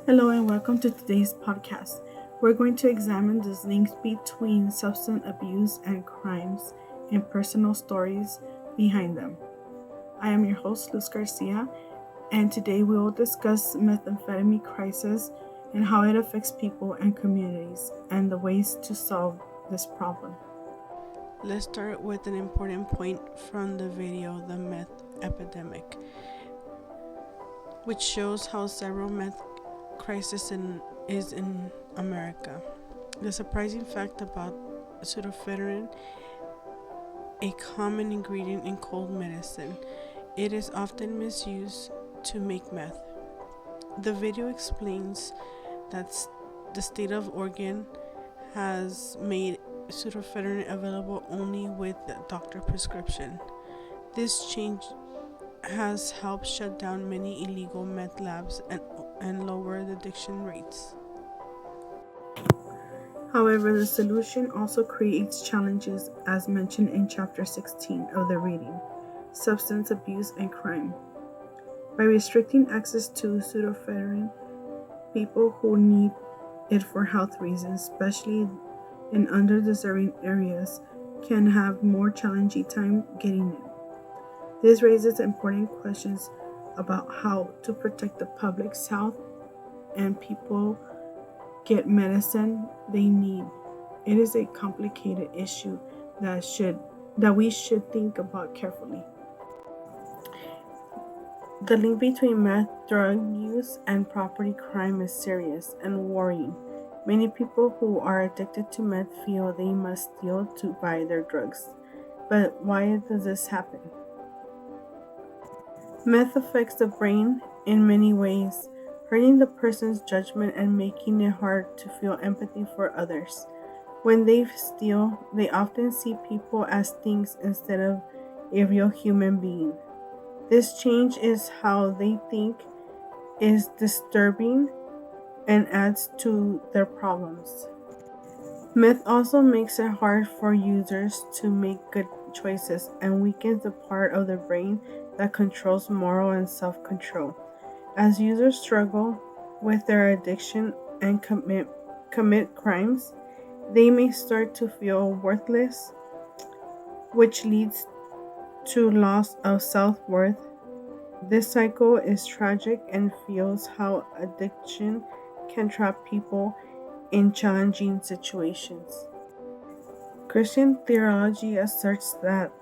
Hello and welcome to today's podcast. We're going to examine the links between substance abuse and crimes and personal stories behind them. I am your host, Luz Garcia, and today we will discuss methamphetamine crisis and how it affects people and communities and the ways to solve this problem. Let's start with an important point from the video, The Meth Epidemic, which shows how several meth crisis is in America. The surprising fact about pseudoephedrine, a common ingredient in cold medicine, it is often misused to make meth. The video explains that the state of Oregon has made pseudoephedrine available only with the doctor prescription. This change has helped shut down many illegal meth labs and lower the addiction rates. However, the solution also creates challenges as mentioned in Chapter 16 of the reading, Substance Abuse and Crime. By restricting access to pseudoephedrine, people who need it for health reasons, especially in underdeserving areas, can have more challenging time getting it. This raises important questions about how to protect the public's health and people get medicine they need. It is a complicated issue that we should think about carefully. The link between meth, drug use, and property crime is serious and worrying. Many people who are addicted to meth feel they must steal to buy their drugs. But why does this happen? Meth affects the brain in many ways, hurting the person's judgment and making it hard to feel empathy for others. When they steal, they often see people as things instead of a real human being. This change is how they think is disturbing and adds to their problems. Meth also makes it hard for users to make good choices and weakens the part of the brain that controls moral and self-control. As users struggle with their addiction and commit crimes, they may start to feel worthless, which leads to loss of self-worth. This cycle is tragic and feels how addiction can trap people in challenging situations. Christian theology asserts that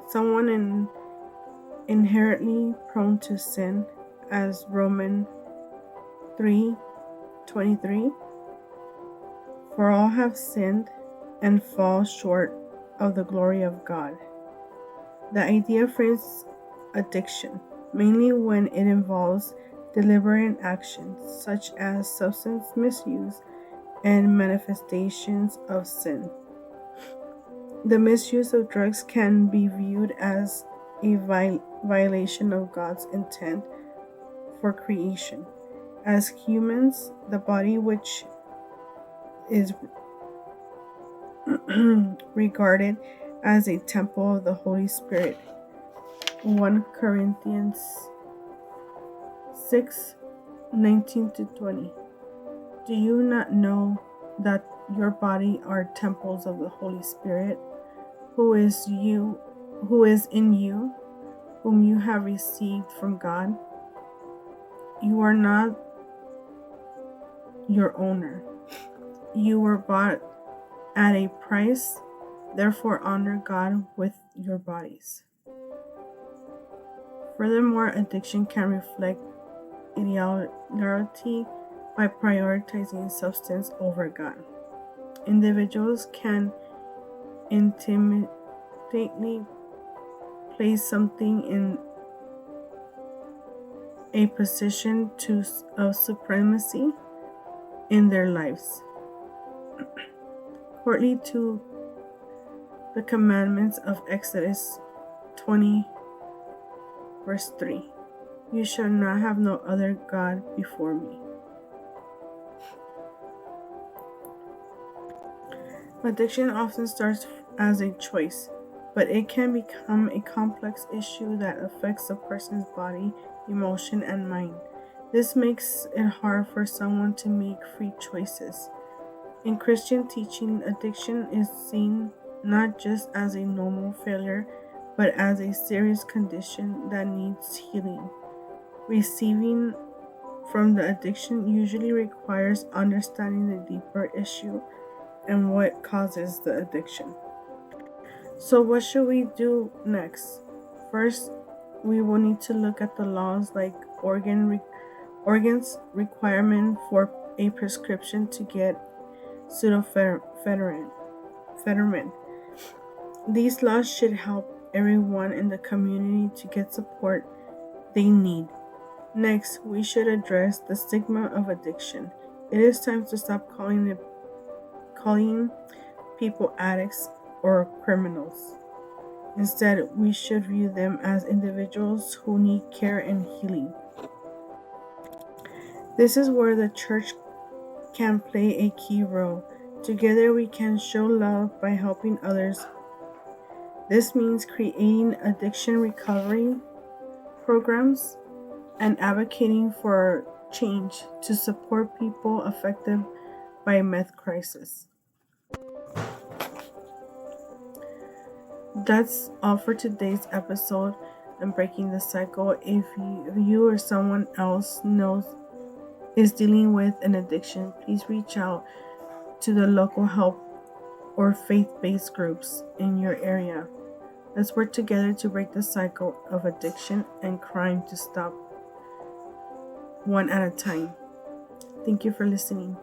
someone is inherently prone to sin, as Romans 3:23, for all have sinned and fall short of the glory of God. The idea frames addiction, mainly when it involves deliberate actions such as substance misuse and manifestations of sin. The misuse of drugs can be viewed as a violation of God's intent for creation. As humans, the body, which is regarded as a temple of the Holy Spirit. 1 Corinthians 6:19-20. Do you not know that your body are temples of the Holy Spirit, who is in you, whom you have received from God? You are not your owner. You were bought at a price, therefore honor God with your bodies. Furthermore, addiction can reflect ideology by prioritizing substance over God. Individuals can intimidately place something in a position of supremacy in their lives. According to the commandments of Exodus 20, verse 3, you shall not have no other God before me. Addiction often starts as a choice, but it can become a complex issue that affects a person's body, emotion, and mind. This makes it hard for someone to make free choices. In Christian teaching, addiction is seen not just as a normal failure, but as a serious condition that needs healing. Receiving from the addiction usually requires understanding the deeper issue and what causes the addiction. So, what should we do next? First, we will need to look at the laws like organs requirement for a prescription to get pseudoephedrine. These laws should help everyone in the community to get support they need. Next, we should address the stigma of addiction. It is time to stop calling people addicts or criminals. Instead, we should view them as individuals who need care and healing. This is where the church can play a key role. Together, we can show love by helping others. This means creating addiction recovery programs and advocating for change to support people affected by meth crisis. That's all for today's episode on Breaking the Cycle. If you or someone else knows is dealing with an addiction, please reach out to the local help or faith-based groups in your area. Let's work together to break the cycle of addiction and crime to stop one at a time. Thank you for listening.